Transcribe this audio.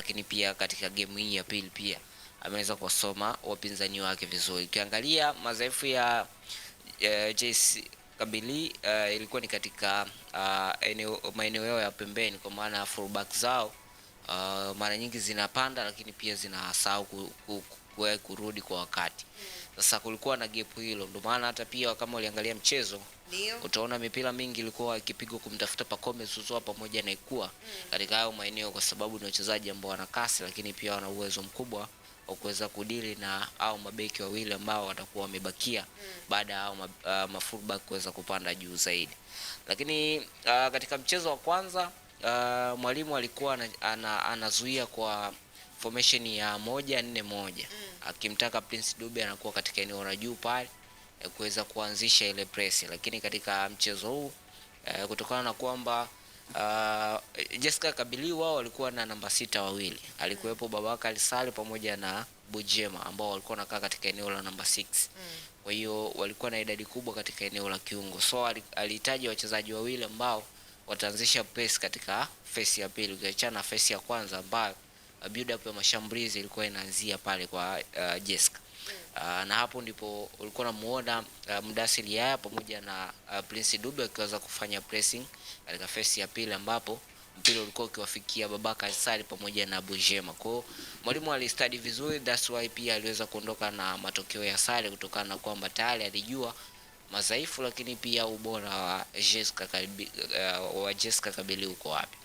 lakini pia katika game hii ya pili pia ameweza kusoma wapinzani wake vizuri. Ukiangalia madhaifu ya JS Kabylie ilikuwa ni katika maeneo yao ya pembeni, kwa maana fullback zao mara nyingi zinapanda lakini pia zinasahau kurudi kwa wakati. Sasa kulikuwa na gap hilo, ndio maana hata pia kama uliangalia mchezo utaona mipira mingi ilikuwa ikipigwa kumtafuta Pacome Zouzoua pamoja na Ikua katika hayo maeneo, kwa sababu ni wachezaji ambao wana kasi lakini pia wana uwezo mkubwa wa kuweza kudili na au mabeki wawili ambao watakuwa wamebakia baada ya mafullback kuweza kupanda juu zaidi. Lakini katika mchezo wa kwanza mwalimu alikuwa anazuia kwa formation ya 1-4-1 akimtaka Prince Dube anakuwa katika eneo la juu pale kuweza kuanzisha ile press. Lakini katika mchezo huu kutokana na kwamba Jessica Kabylie wao walikuwa na namba 6 wawili, alikuwepo Babakar Sale pamoja na Bujema ambao walikuwa wanakaa katika eneo la namba 6. Kwa hiyo walikuwa na idadi kubwa katika eneo la kiungo, so alihitaji wachezaji wawili ambao wataanzisha press katika phase ya pili, ukiachana na phase ya kwanza ambayo build up ya mashambulizi ilikuwa inaanzia pale kwa Jessica. Na hapo ndipo ulikuwa unamuona Mdassir Yahya pamoja na Prince Dube akiweza kufanya pressing katika phase ya pili, ambapo mpira ulikuwa ukiwafikia Babakar Sale pamoja na Bujema. Kwa hiyo mwalimu alistudy vizuri, that's why pia aliweza kuondoka na matokeo ya sare, kutokana na kwamba tayari alijua madhaifu lakini pia ubora wa Jessica Kabylie uko wapi.